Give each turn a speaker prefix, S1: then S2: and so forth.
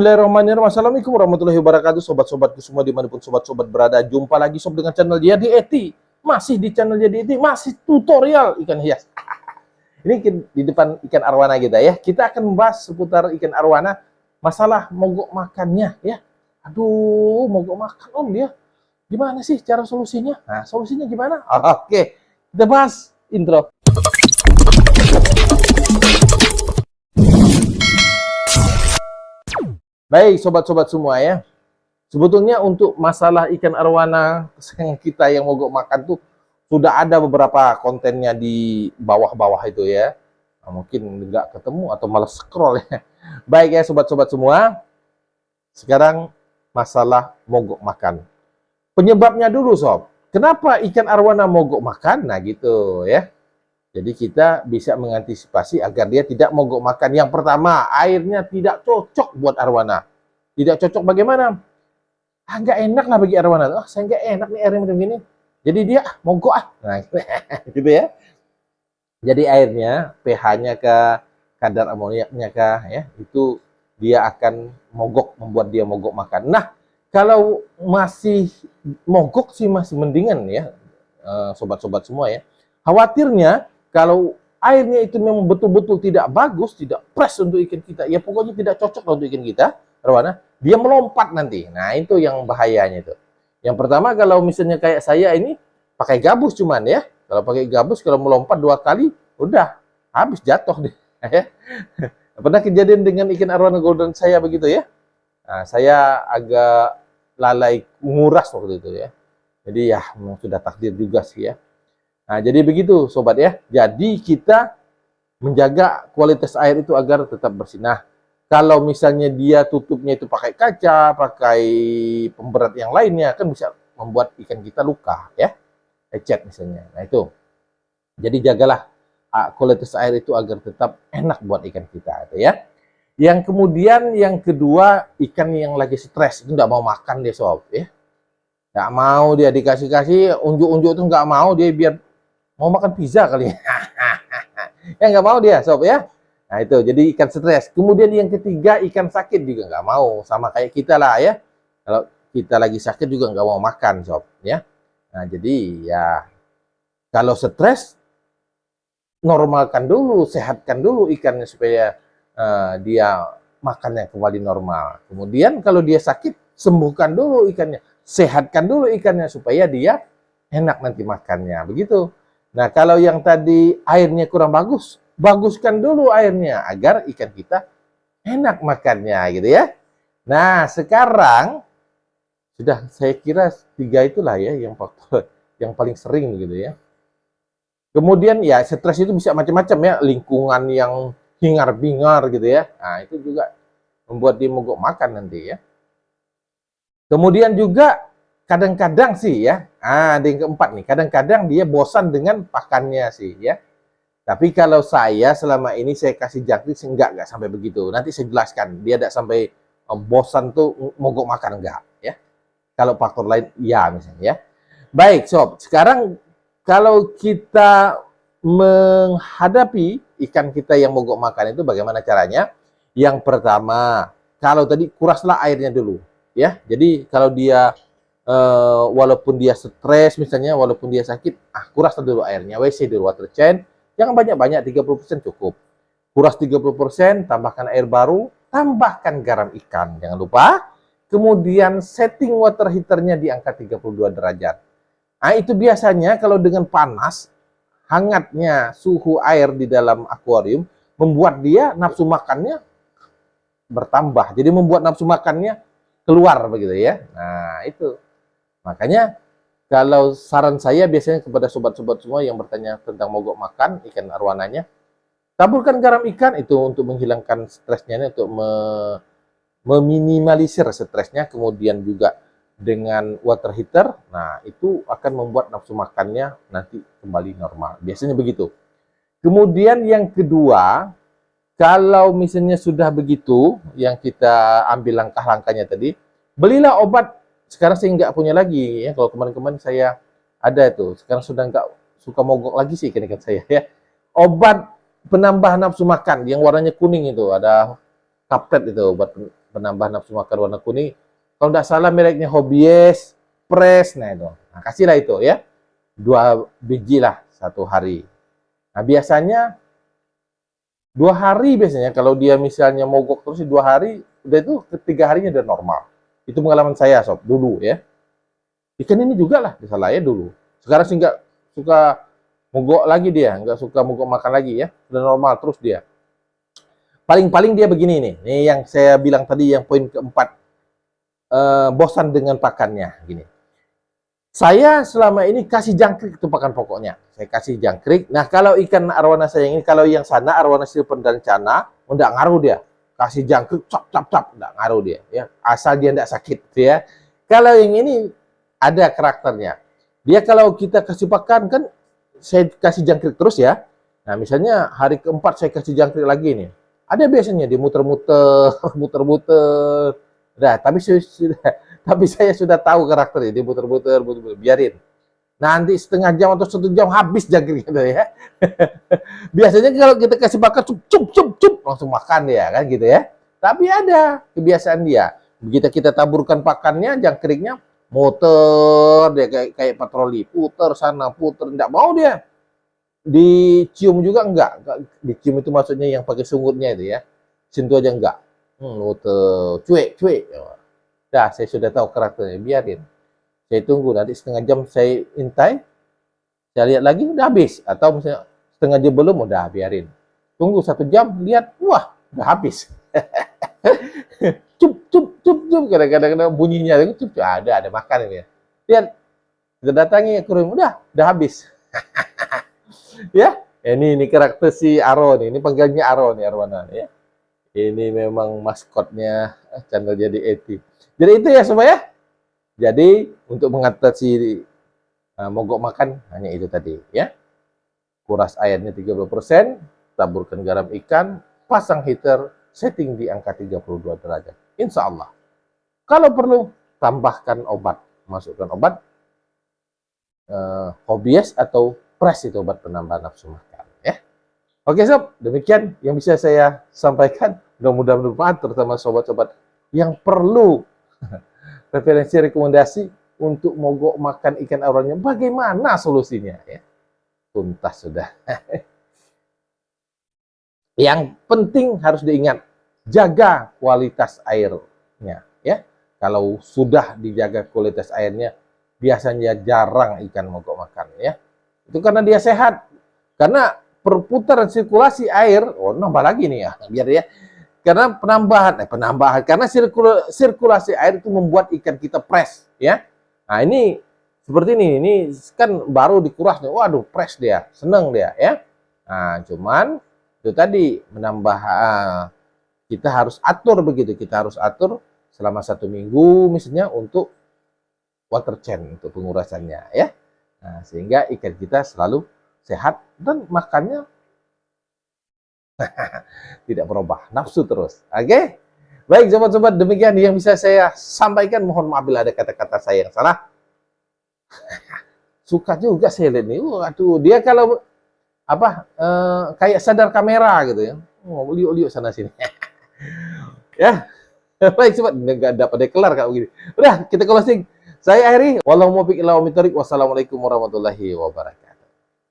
S1: Bismillahirrahmanirrahim. Assalamualaikum warahmatullahi wabarakatuh. Sobat-sobatku semua dimanapun sobat-sobat berada. Jumpa lagi sob dengan channel Jadi Eti. Masih di channel Jadi Eti. Masih tutorial ikan hias. Ini di depan ikan arwana kita ya. Kita akan membahas seputar ikan arwana. Masalah mogok makannya ya. Aduh, mogok makan om dia. Gimana sih cara solusinya? Nah, solusinya gimana? Oke, kita bahas intro. Baik, sobat-sobat semua ya. Sebetulnya untuk masalah ikan arwana kesayangan kita yang mogok makan tuh sudah ada beberapa kontennya di bawah-bawah itu ya. Nah, mungkin nggak ketemu atau malah scroll ya. Baik ya sobat-sobat semua. Sekarang masalah mogok makan. Penyebabnya dulu sob. Kenapa ikan arwana mogok makan? Nah gitu ya. Jadi kita bisa mengantisipasi agar dia tidak mogok makan. Yang pertama, airnya tidak cocok buat arwana. Tidak cocok bagaimana? Nggak enak lah bagi arwana. Saya nggak enak nih airnya macam gini. Jadi dia mogok Nah, gitu ya. Jadi airnya, pH-nya kah, kadar amoniaknya kah, ya, itu dia akan mogok, membuat dia mogok makan. Nah, kalau masih mogok sih masih mendingan ya, sobat-sobat semua ya. Khawatirnya kalau airnya itu memang betul-betul tidak bagus, tidak fresh untuk ikan kita, ya pokoknya tidak cocok untuk ikan kita, arwana, dia melompat nanti. Nah, itu yang bahayanya itu. Yang pertama kalau misalnya kayak saya ini pakai gabus cuman ya. Kalau pakai gabus kalau melompat 2 kali udah habis jatuh deh. Pernah kejadian dengan ikan arwana golden saya begitu ya. Nah, saya agak lalai nguras waktu itu ya. Jadi ya memang sudah takdir juga sih ya. Nah, jadi begitu sobat ya. Jadi kita menjaga kualitas air itu agar tetap bersih. Nah, kalau misalnya dia tutupnya itu pakai kaca, pakai pemberat yang lainnya, kan bisa membuat ikan kita luka ya. Lecet misalnya. Nah, itu. Jadi jagalah kualitas air itu agar tetap enak buat ikan kita itu ya. Yang kemudian yang kedua, ikan yang lagi stres itu nggak mau makan dia sob ya. Nggak mau dia dikasih-kasih unjuk-unjuk itu nggak mau dia, biar mau makan pizza kali ya. Ya nggak mau dia sob ya. Nah itu jadi ikan stres. Kemudian yang ketiga, ikan sakit juga nggak mau, sama kayak kita lah ya. Kalau kita lagi sakit juga nggak mau makan sob ya. Nah jadi ya kalau stres normalkan dulu, sehatkan dulu ikannya supaya dia makannya kembali normal. Kemudian kalau dia sakit, sembuhkan dulu ikannya, sehatkan dulu ikannya supaya dia enak nanti makannya. Begitu. Nah, kalau yang tadi airnya kurang bagus, baguskan dulu airnya agar ikan kita enak makannya gitu ya. Nah, sekarang sudah saya kira 3 itulah ya yang faktor yang paling sering gitu ya. Kemudian ya stres itu bisa macam-macam ya, lingkungan yang hingar-bingar gitu ya. Nah, itu juga membuat dia mogok makan nanti ya. Kemudian juga kadang-kadang sih ya, ada yang keempat nih, kadang-kadang dia bosan dengan pakannya sih ya. Tapi kalau saya selama ini saya kasih jangkrik enggak sampai begitu. Nanti saya jelaskan, dia tidak sampai bosan tuh mogok makan enggak ya. Kalau faktor lain ya misalnya ya. Baik sob, sekarang kalau kita menghadapi ikan kita yang mogok makan itu bagaimana caranya? Yang pertama, kalau tadi kuraslah airnya dulu ya. Jadi kalau dia walaupun dia stres misalnya, walaupun dia sakit, kuras dulu airnya, WC dulu, water change. Jangan banyak-banyak, 30% cukup. Kuras 30%, tambahkan air baru, tambahkan garam ikan. Jangan lupa. Kemudian setting water heaternya di angka 32 derajat. Nah, itu biasanya kalau dengan panas, hangatnya suhu air di dalam akuarium membuat dia nafsu makannya bertambah. Jadi membuat nafsu makannya keluar begitu ya. Nah, itu. Makanya kalau saran saya biasanya kepada sobat-sobat semua yang bertanya tentang mogok makan ikan arwananya, taburkan garam ikan itu untuk menghilangkan stresnya, untuk meminimalisir stresnya. Kemudian juga dengan water heater, nah itu akan membuat nafsu makannya nanti kembali normal. Biasanya begitu. Kemudian yang kedua, kalau misalnya sudah begitu, yang kita ambil langkah-langkahnya tadi, belilah obat. Sekarang saya nggak punya lagi ya. Kalau kemarin-kemarin saya ada itu, sekarang sudah nggak suka mogok lagi sih ikan-ikan saya ya. Obat penambah nafsu makan yang warnanya kuning itu, ada kaptet itu obat penambah nafsu makan warna kuning. Kalau tidak salah mereknya Hobbies, Press, nah itu. Nah, kasihlah itu ya. 2 biji lah 1 hari. Nah, biasanya 2 hari biasanya kalau dia misalnya mogok terus 2 hari, udah itu ketiga harinya udah normal. Itu pengalaman saya sob dulu ya. Ikan ini juga lah disalahin dulu. Sekarang sih nggak suka mogok lagi dia, nggak suka mogok makan lagi ya. Udah normal terus dia. Paling-paling dia begini nih. Ini yang saya bilang tadi yang poin keempat. Bosan dengan pakannya gini. Saya selama ini kasih jangkrik itu pakan pokoknya. Saya kasih jangkrik. Nah, kalau ikan arwana saya ini, kalau yang sana arwana silver dan cana, enggak ngaruh dia. Kasih jangkrik, cap, enggak ngaruh dia. Ya, asal dia enggak sakit, ya. Kalau yang ini ada karakternya. Dia kalau kita kasih pakan kan, saya kasih jangkrik terus ya. Nah, misalnya hari keempat saya kasih jangkrik lagi nih. Ada biasanya dia muter-muter, muter-muter. Nah, tapi saya sudah tahu karakternya, dia muter-muter, biarin. Nanti setengah jam atau 1 jam habis jangkrik gitu ya. Biasanya kalau kita kasih makan cup langsung makan dia kan gitu ya. Tapi ada kebiasaan dia. Begitu kita taburkan pakannya, jangkriknya muter dia kayak patroli, puter sana, puter, enggak mau dia. Dicium juga enggak. Dicium itu maksudnya yang pakai sungutnya itu ya. Sentuh aja enggak. Muter, cuek. Dah, saya sudah tahu karakternya, biarin. Saya tunggu, nanti setengah jam saya intai, saya lihat lagi, udah habis. Atau misalnya setengah jam belum, udah biarin. Tunggu 1 jam, lihat, wah, udah habis. cup, kadang-kadang bunyinya, cup, ada makan ini. Lihat, kita datangi ke rumah, udah habis. Ya, ini karakter si Aro nih, ini panggilnya Aro nih, Arwana ya. Ini memang maskotnya channel Jadi Eti. Jadi itu ya sobat ya. Jadi untuk mengatasi mogok makan hanya itu tadi ya. Kuras airnya 30%, taburkan garam ikan, pasang heater, setting di angka 32 derajat. Insya Allah. Kalau perlu tambahkan obat, masukkan obat Hobbies atau Press itu obat penambah nafsu makan ya. Oke sob, demikian yang bisa saya sampaikan. Mudah-mudahan bermanfaat terutama sobat-sobat yang perlu referensi rekomendasi untuk mogok makan ikan arwana. Bagaimana solusinya ya? Tuntas sudah. Yang penting harus diingat, jaga kualitas airnya ya. Kalau sudah dijaga kualitas airnya, biasanya jarang ikan mogok makan ya. Itu karena dia sehat. Karena perputaran sirkulasi air, nambah lagi nih ya, biar ya. Karena penambahan, karena sirkulasi air itu membuat ikan kita fresh ya. Nah ini seperti ini kan baru dikuras nih, waduh fresh dia, seneng dia ya. Nah cuman itu tadi menambah, kita harus atur begitu, kita harus atur selama 1 minggu misalnya untuk water change, untuk pengurasannya ya. Nah, sehingga ikan kita selalu sehat dan makannya tidak berubah, nafsu terus. Oke? Baik sobat-sobat, demikian yang bisa saya sampaikan. Mohon maaf bila ada kata-kata saya yang salah. Suka juga saya lihat nih. Waduh, dia kalau kayak sadar kamera gitu ya. Liuk-liuk sana sini. Ya. Baik sobat, enggak dapat kelar kalau begini. Udah, kita closing. Saya akhiri. Wassalamualaikum warahmatullahi wabarakatuh.